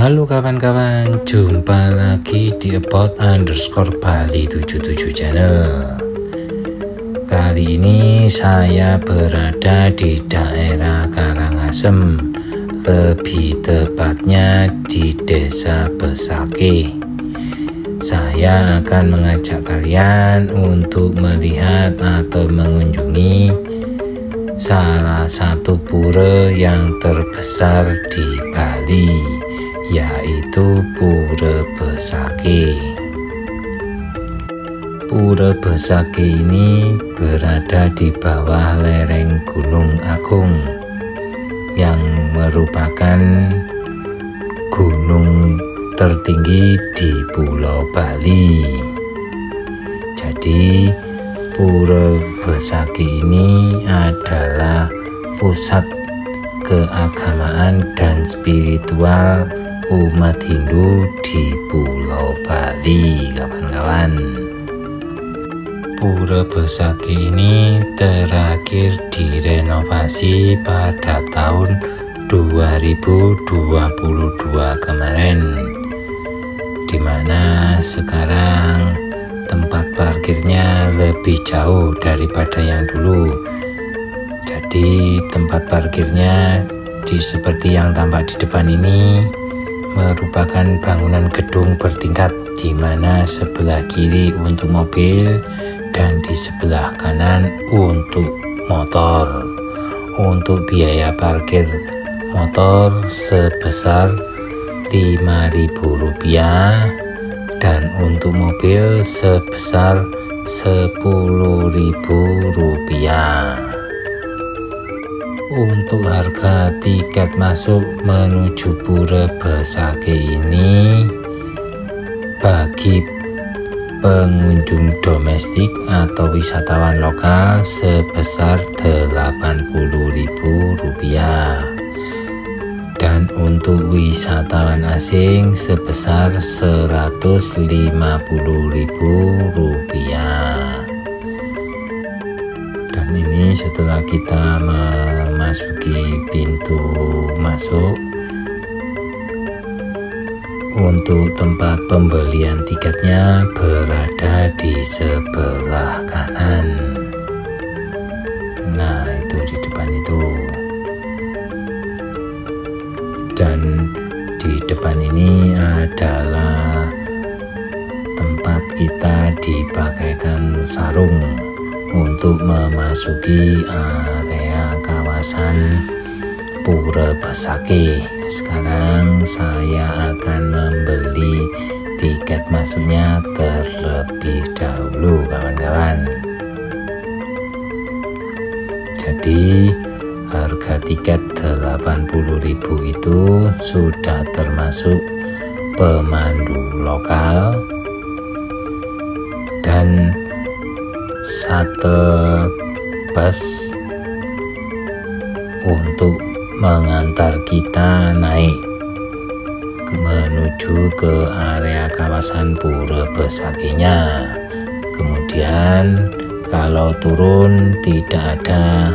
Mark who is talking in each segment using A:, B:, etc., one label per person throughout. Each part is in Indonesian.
A: Halo kawan-kawan, jumpa lagi di about_Bali77 channel. Kali ini saya berada di daerah Karangasem, lebih tepatnya di Desa Besake. Saya akan mengajak kalian untuk melihat atau mengunjungi salah satu pura yang terbesar di Bali, yaitu Pura Besake. Pura Besake ini berada di bawah lereng Gunung Agung yang merupakan gunung tertinggi di Pulau Bali. Jadi Pura Besake ini adalah pusat keagamaan dan spiritual umat Hindu di Pulau Bali, kawan-kawan. Pura Besake ini terakhir direnovasi pada tahun 2022 kemarin, dimana sekarang tempat parkirnya lebih jauh daripada yang dulu. Jadi tempat parkirnya seperti yang tampak di depan ini merupakan bangunan gedung bertingkat, di mana sebelah kiri untuk mobil dan di sebelah kanan untuk motor. Untuk biaya parkir motor sebesar Rp5.000 dan untuk mobil sebesar Rp10.000. Untuk harga tiket masuk menuju Pura Besake ini bagi pengunjung domestik atau wisatawan lokal sebesar Rp80.000 dan untuk wisatawan asing sebesar Rp150.000. Dan ini setelah kita memasuki pintu masuk. Untuk tempat pembelian tiketnya berada di sebelah kanan. Nah, itu di depan itu. Dan di depan ini adalah tempat kita dipakaikan sarung untuk memasuki area kawasan Pura Besake. Sekarang saya akan membeli tiket masuknya terlebih dahulu, kawan-kawan. Jadi harga tiket Rp80.000 itu sudah termasuk pemandu lokal dan shuttle bus untuk mengantar kita naik menuju ke area kawasan Pura Besake-nya. Kemudian kalau turun tidak ada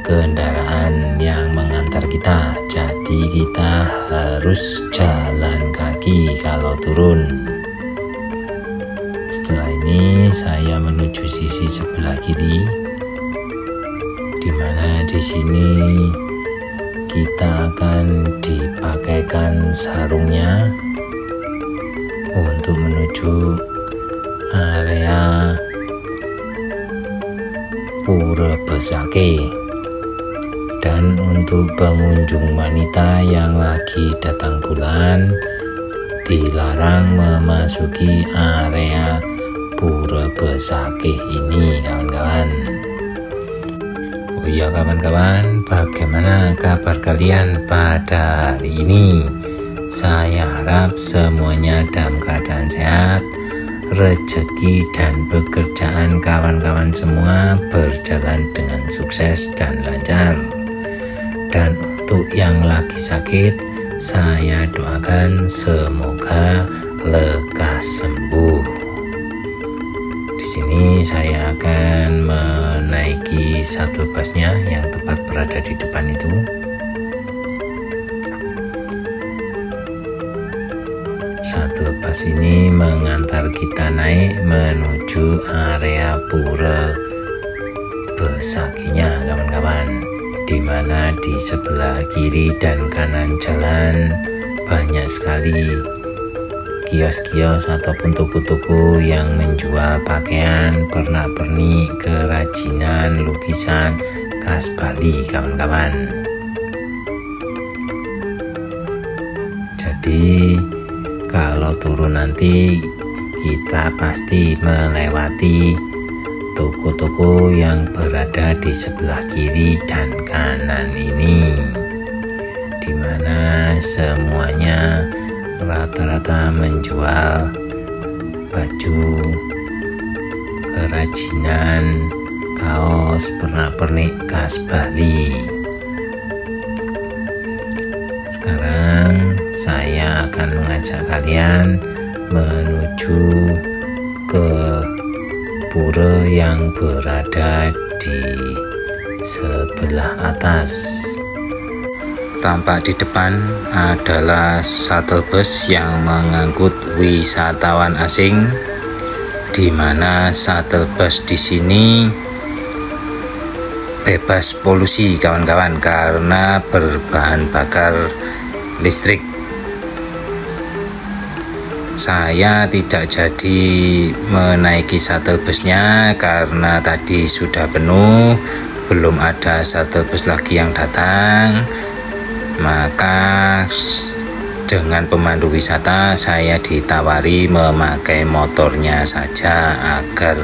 A: kendaraan yang mengantar kita, jadi kita harus jalan kaki kalau turun. Setelah ini saya menuju sisi sebelah kiri, di mana di sini kita akan dipakaikan sarungnya untuk menuju area Pura Besake. Dan untuk pengunjung wanita yang lagi datang bulan dilarang memasuki area Pura Besake ini, kawan-kawan. Oh iya kawan-kawan, bagaimana kabar kalian pada hari ini? Saya harap semuanya dalam keadaan sehat, rezeki dan pekerjaan kawan-kawan semua berjalan dengan sukses dan lancar. Dan untuk yang lagi sakit, saya doakan semoga lekas sembuh. Di sini saya akan menaiki shuttle busnya yang tepat berada di depan itu. Shuttle bus ini mengantar kita naik menuju area pura Besakinya kawan-kawan, dimana di sebelah kiri dan kanan jalan banyak sekali kios-kios ataupun toko-toko yang menjual pakaian, pernak-pernik, kerajinan, lukisan khas Bali kawan-kawan. Jadi kalau turun nanti kita pasti melewati toko-toko yang berada di sebelah kiri dan kanan ini, dimana semuanya rata-rata menjual baju, kerajinan, kaos, pernak-pernik khas Bali. Sekarang saya akan mengajak kalian menuju ke pura yang berada di sebelah atas. Tampak di depan adalah shuttle bus yang mengangkut wisatawan asing, di mana shuttle bus di sini bebas polusi kawan-kawan karena berbahan bakar listrik. Saya tidak jadi menaiki shuttle busnya karena tadi sudah penuh, belum ada shuttle bus lagi yang datang. Maka dengan pemandu wisata saya ditawari memakai motornya saja agar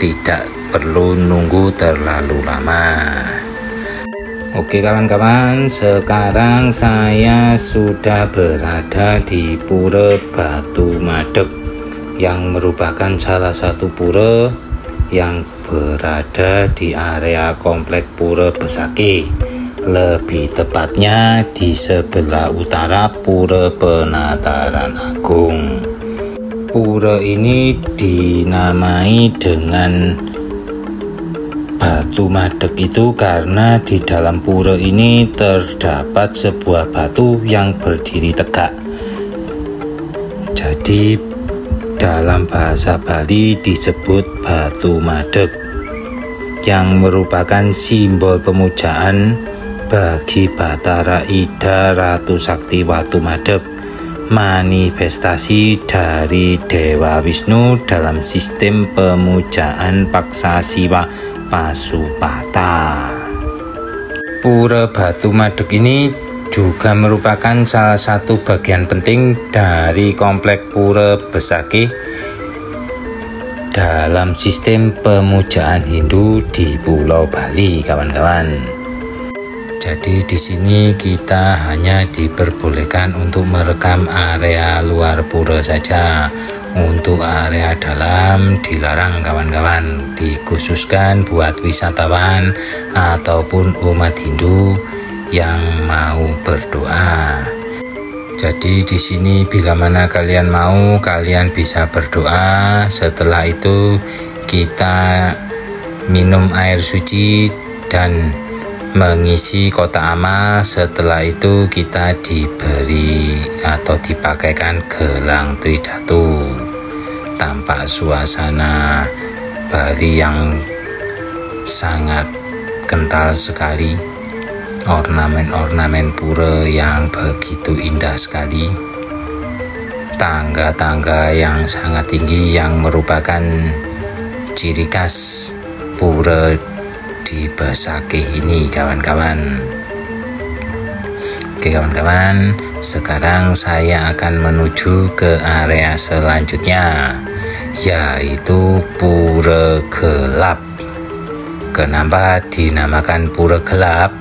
A: tidak perlu nunggu terlalu lama. Oke kawan-kawan, sekarang saya sudah berada di Pura Batu Madeg yang merupakan salah satu pura yang berada di area komplek Pura Besaki, lebih tepatnya di sebelah utara Pura Penataran Agung. Pura ini dinamai dengan Batu Madeg itu karena di dalam pura ini terdapat sebuah batu yang berdiri tegak. Jadi dalam bahasa Bali disebut Batu Madeg, yang merupakan simbol pemujaan bagi Bathara Ida Ratu Sakti Watu Madeg, manifestasi dari Dewa Wisnu dalam sistem pemujaan Paksa Siwa Pasupata. Pura Batu Madeg ini juga merupakan salah satu bagian penting dari komplek Pura Besaki dalam sistem pemujaan Hindu di Pulau Bali kawan-kawan. Jadi di sini kita hanya diperbolehkan untuk merekam area luar pura saja. Untuk area dalam dilarang kawan-kawan, dikhususkan buat wisatawan ataupun umat Hindu yang mau berdoa. Jadi di sini bila mana kalian mau, kalian bisa berdoa. Setelah itu kita minum air suci dan mengisi kotak amal. Setelah itu kita diberi atau dipakaikan gelang tridatu. Tampak suasana Bali yang sangat kental sekali, ornamen-ornamen pura yang begitu indah sekali, tangga-tangga yang sangat tinggi yang merupakan ciri khas pura di Besaki ini kawan-kawan. Oke kawan-kawan, sekarang saya akan menuju ke area selanjutnya, yaitu Pura Gelap. Kenapa dinamakan Pura Gelap?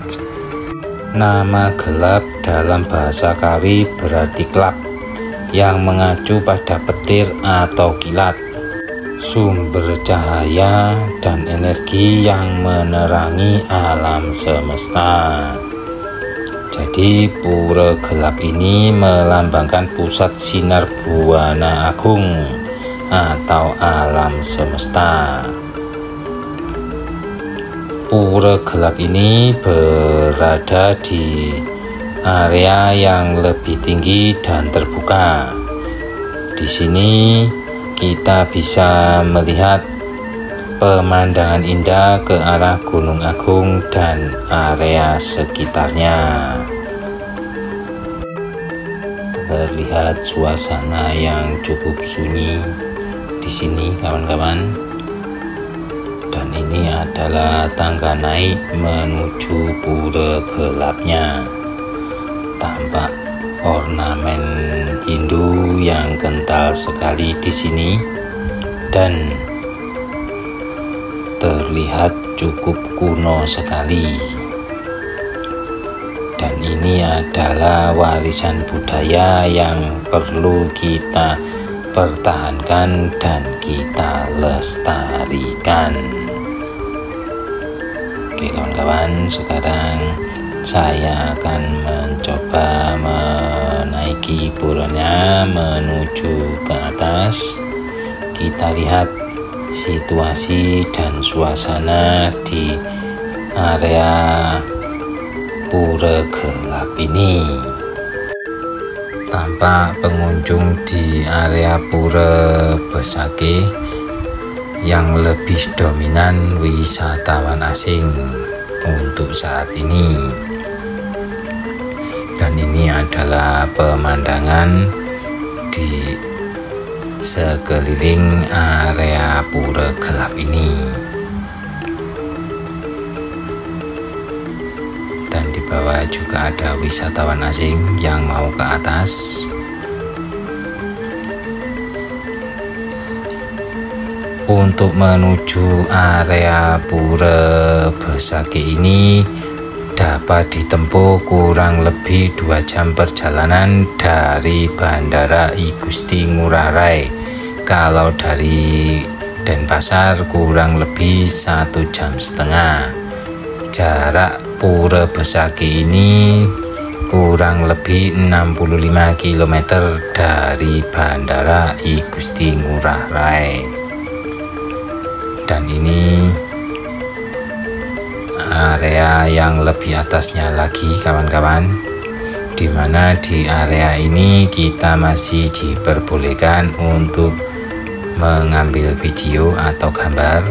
A: Nama gelap dalam bahasa Kawi berarti kelap, yang mengacu pada petir atau kilat, sumber cahaya dan energi yang menerangi alam semesta. Jadi Pura Gelap ini melambangkan pusat sinar buana agung atau alam semesta. Pura Gelap ini berada di area yang lebih tinggi dan terbuka. Di sini kita bisa melihat pemandangan indah ke arah Gunung Agung dan area sekitarnya. Terlihat suasana yang cukup sunyi di sini, kawan-kawan. Dan ini adalah tangga naik menuju pura gelapnya. Tampak ornamen Hindu yang kental sekali di sini dan terlihat cukup kuno sekali. Dan ini adalah warisan budaya yang perlu kita pertahankan dan kita lestarikan. Oke kawan-kawan, sekarang saya akan mencoba menaiki puranya menuju ke atas. Kita lihat situasi dan suasana di area pura gelap ini. Tampak pengunjung di area pura Besakih yang lebih dominan wisatawan asing untuk saat ini. Dan ini adalah pemandangan di sekeliling area pura gelap ini. Dan di bawah juga ada wisatawan asing yang mau ke atas. Untuk menuju area pura Besakih ini dapat ditempuh kurang lebih 2 jam perjalanan dari Bandara I Gusti Ngurah Rai. Kalau dari Denpasar kurang lebih 1,5 jam. Jarak pura Besakih ini kurang lebih 65 km dari Bandara I Gusti Ngurah Rai. Dan ini area yang lebih atasnya lagi kawan-kawan, dimana di area ini kita masih diperbolehkan untuk mengambil video atau gambar.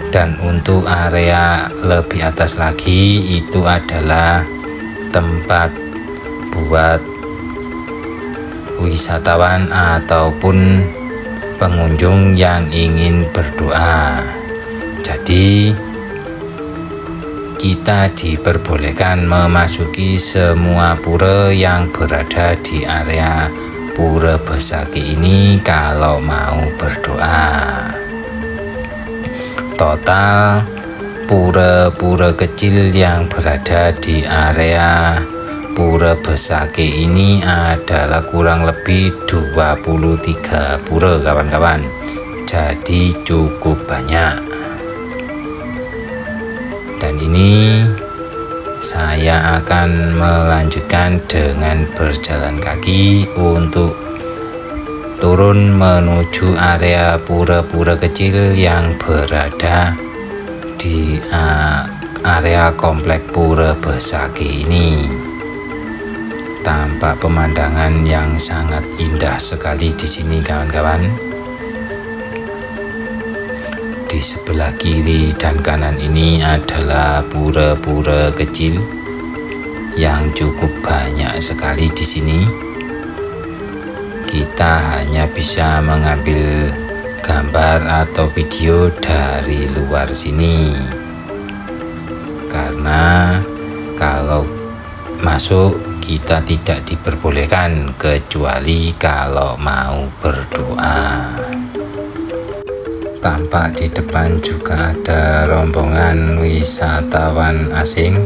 A: Dan untuk area lebih atas lagi itu adalah tempat buat wisatawan ataupun pengunjung yang ingin berdoa. Jadi kita diperbolehkan memasuki semua pura yang berada di area pura Besakih ini kalau mau berdoa. Total pura-pura kecil yang berada di area pura Besakih ini adalah kurang lebih 23 pura kawan-kawan. Jadi cukup banyak. Dan ini saya akan melanjutkan dengan berjalan kaki untuk turun menuju area pura-pura kecil yang berada di area komplek pura Besakih ini. Tampak pemandangan yang sangat indah sekali di sini kawan-kawan. Di sebelah kiri dan kanan ini adalah pura-pura kecil yang cukup banyak sekali di sini. Kita hanya bisa mengambil gambar atau video dari luar sini, karena kalau masuk kita tidak diperbolehkan kecuali kalau mau berdoa. Tampak di depan juga ada rombongan wisatawan asing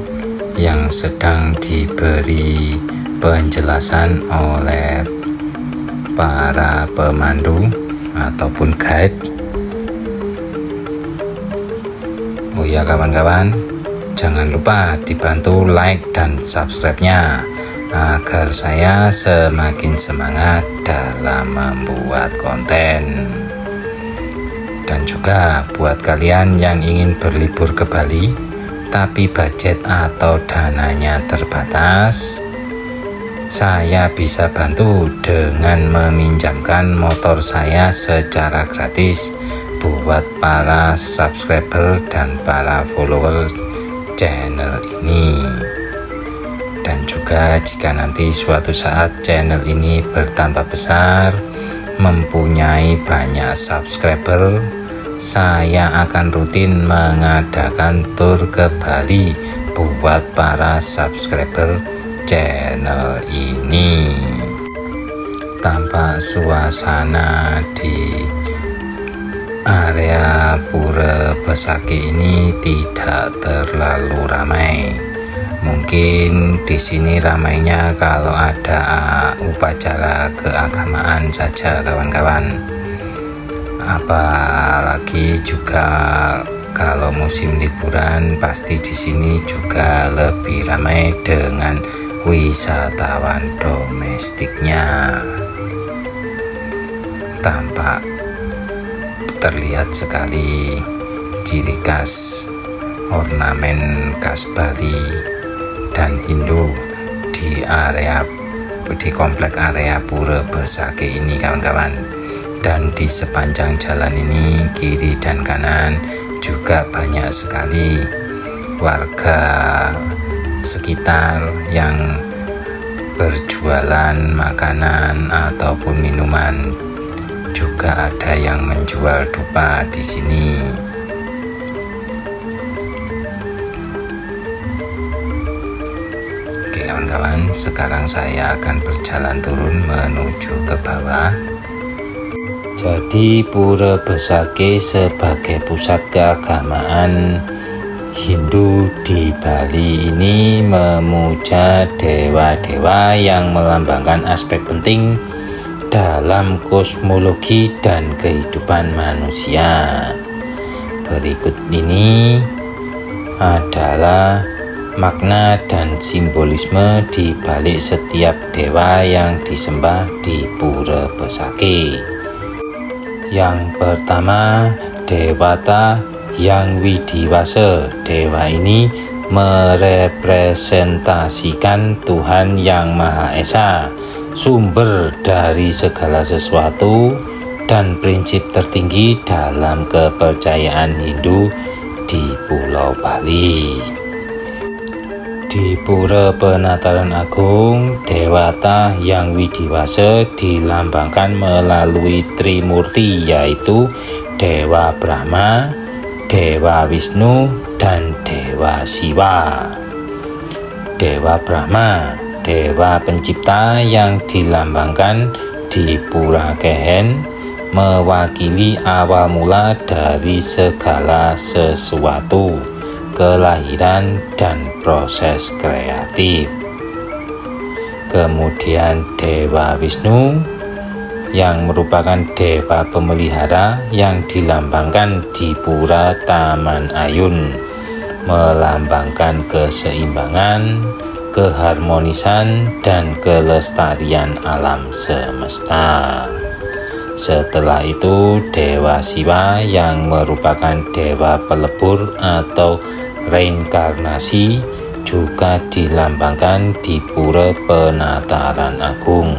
A: yang sedang diberi penjelasan oleh para pemandu ataupun guide. Oh ya kawan-kawan, jangan lupa dibantu like dan subscribe-nya agar saya semakin semangat dalam membuat konten. Dan juga buat kalian yang ingin berlibur ke Bali tetapi budget atau dananya terbatas, saya bisa bantu dengan meminjamkan motor saya secara gratis buat para subscriber dan para follower channel ini. Dan juga jika nanti suatu saat channel ini bertambah besar, mempunyai banyak subscriber, saya akan rutin mengadakan tur ke Bali buat para subscriber channel ini. Tampak suasana di area Pura Besakih ini tidak terlalu ramai. Mungkin di sini ramainya kalau ada upacara keagamaan saja, kawan-kawan. Apalagi juga kalau musim liburan, pasti di sini juga lebih ramai dengan wisatawan domestiknya. Tampak terlihat sekali ciri khas ornamen khas Bali dan Hindu di komplek area Pura Besakih ini, kawan-kawan. Dan di sepanjang jalan ini, kiri dan kanan juga banyak sekali warga sekitar yang berjualan makanan ataupun minuman. Juga ada yang menjual dupa di sini. Oke, kawan-kawan, sekarang saya akan berjalan turun menuju ke bawah. Jadi Pura Besakih sebagai pusat keagamaan Hindu di Bali ini memuja dewa-dewa yang melambangkan aspek penting dalam kosmologi dan kehidupan manusia. Berikut ini adalah makna dan simbolisme di balik setiap dewa yang disembah di Pura Besakih. Yang pertama, Dewata Yang Widiwasa. Dewa ini merepresentasikan Tuhan Yang Maha Esa, sumber dari segala sesuatu dan prinsip tertinggi dalam kepercayaan Hindu di Pulau Bali. Di Pura Penataran Agung, Dewata Yang Widiwasa dilambangkan melalui Trimurti, yaitu Dewa Brahma, Dewa Wisnu, dan Dewa Siwa. Dewa Brahma, dewa pencipta yang dilambangkan di Pura Kehen, mewakili awal mula dari segala sesuatu, kelahiran dan proses kreatif. Kemudian Dewa Wisnu yang merupakan dewa pemelihara yang dilambangkan di Pura Taman Ayun, melambangkan keseimbangan, keharmonisan, dan kelestarian alam semesta. Setelah itu Dewa Siwa yang merupakan dewa pelebur atau reinkarnasi juga dilambangkan di Pura Penataran Agung,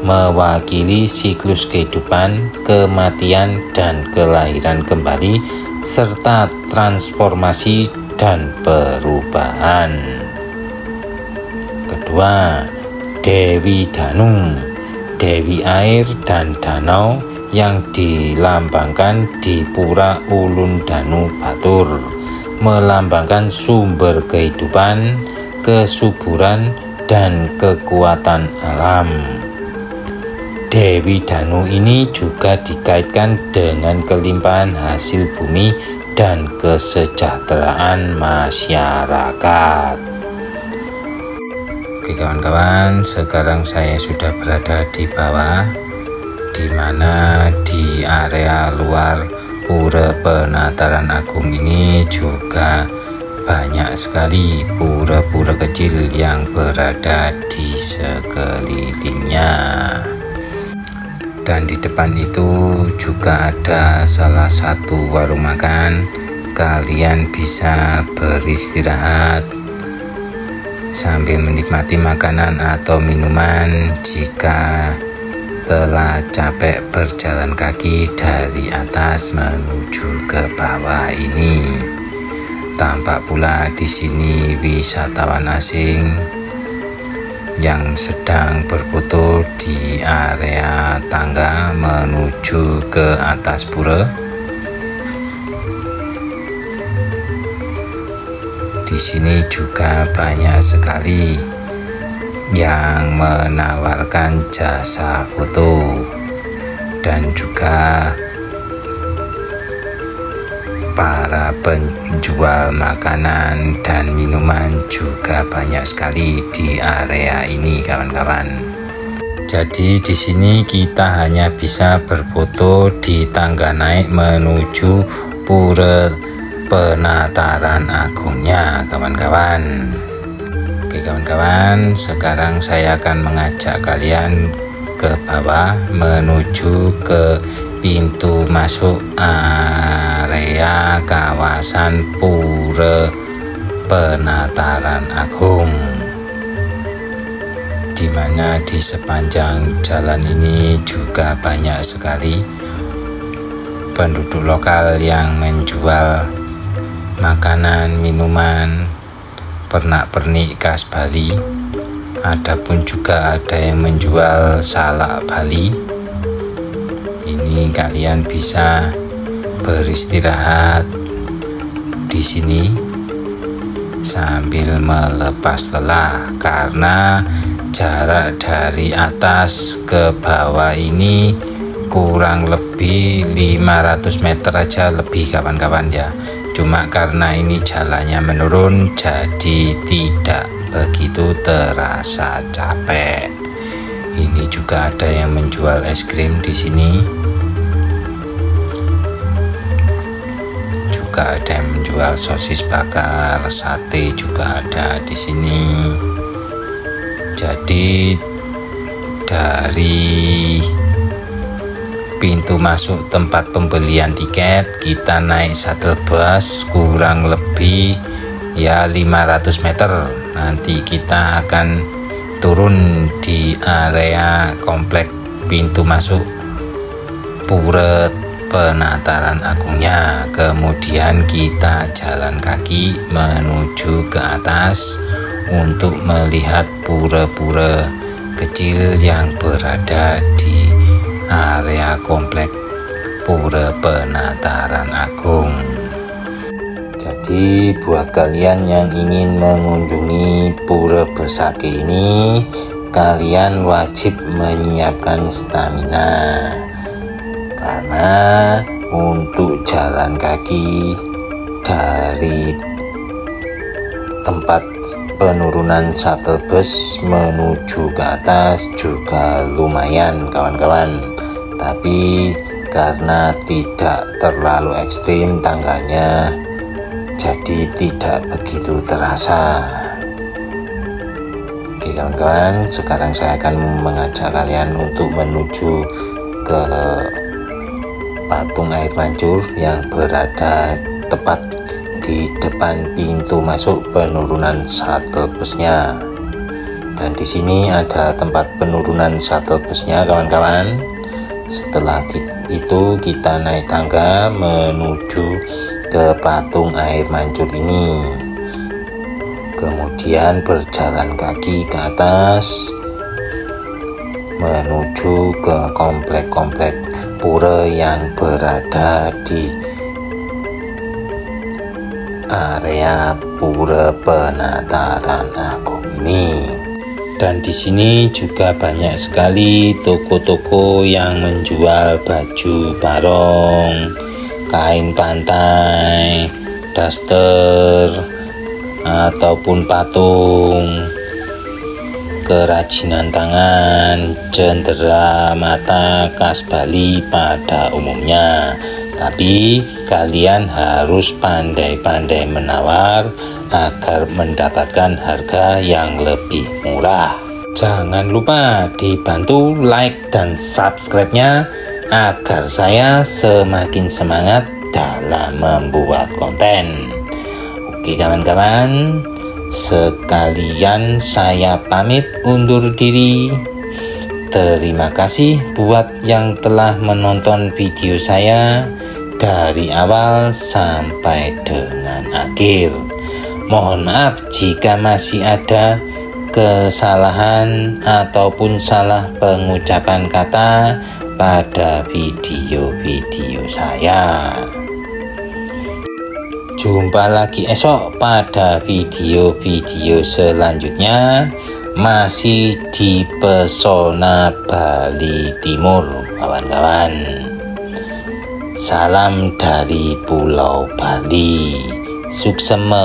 A: mewakili siklus kehidupan, kematian, dan kelahiran kembali, serta transformasi dan perubahan. Kedua, Dewi Danu, dewi air dan danau yang dilambangkan di Pura Ulun Danu Batur, melambangkan sumber kehidupan, kesuburan, dan kekuatan alam. Dewi Danu ini juga dikaitkan dengan kelimpahan hasil bumi dan kesejahteraan masyarakat. Oke kawan-kawan, sekarang saya sudah berada di bawah, di mana di area luar Pura Penataran Agung ini juga banyak sekali pura-pura kecil yang berada di sekelilingnya. Dan di depan itu juga ada salah satu warung makan kalian bisa beristirahat sambil menikmati makanan atau minuman jika telah capek berjalan kaki dari atas menuju ke bawah ini. Tampak pula di sini wisatawan asing yang sedang berfoto di area tangga menuju ke atas pura. Di sini juga banyak sekali yang menawarkan jasa foto dan juga para penjual makanan dan minuman juga banyak sekali di area ini, kawan-kawan. Jadi di sini kita hanya bisa berfoto di tangga naik menuju Pura Penataran Agungnya, kawan-kawan. Oke kawan-kawan, sekarang saya akan mengajak kalian ke bawah menuju ke pintu masuk area kawasan Pura Penataran Agung, di mana di sepanjang jalan ini juga banyak sekali penduduk lokal yang menjual makanan, minuman, pernak-pernik khas Bali. Adapun juga ada yang menjual salak Bali. Ini kalian bisa beristirahat di sini sambil melepas lelah, karena jarak dari atas ke bawah ini kurang lebih 500 meter aja lebih, kawan-kawan ya. Cuma karena ini jalannya menurun, jadi tidak begitu terasa capek. Ini juga ada yang menjual es krim di sini. Juga ada yang menjual sosis bakar, sate juga ada di sini. Jadi dari pintu masuk tempat pembelian tiket kita naik shuttle bus kurang lebih ya 500 meter. Nanti kita akan turun di area komplek pintu masuk Pura Penataran Agungnya. Kemudian kita jalan kaki menuju ke atas untuk melihat pura-pura kecil yang berada di area komplek Pura Penataran Agung. Jadi buat kalian yang ingin mengunjungi Pura Besaki ini, kalian wajib menyiapkan stamina, karena untuk jalan kaki dari tempat penurunan shuttle bus menuju ke atas juga lumayan, kawan-kawan. Tapi karena tidak terlalu ekstrim tangganya, jadi tidak begitu terasa. Oke kawan-kawan, sekarang saya akan mengajak kalian untuk menuju ke patung air mancur yang berada tepat di depan pintu masuk penurunan shuttle busnya. Dan di sini ada tempat penurunan shuttle busnya, kawan-kawan. Setelah itu kita naik tangga menuju ke patung air mancur ini, kemudian berjalan kaki ke atas menuju ke komplek-komplek pura yang berada di area Pura Penataran Agung ini. Dan di sini juga banyak sekali toko-toko yang menjual baju barong, kain pantai, daster, ataupun patung, kerajinan tangan, cendera mata khas Bali pada umumnya. Tapi kalian harus pandai-pandai menawar agar mendapatkan harga yang lebih murah. Jangan lupa dibantu like dan subscribe-nya agar saya semakin semangat dalam membuat konten. Oke kawan-kawan, sekalian saya pamit undur diri. Terima kasih buat yang telah menonton video saya dari awal sampai dengan akhir. Mohon maaf jika masih ada kesalahan ataupun salah pengucapan kata pada video-video saya. Jumpa lagi esok pada video-video selanjutnya, masih di Pesona Bali Timur kawan-kawan. Salam dari Pulau Bali. Suksema.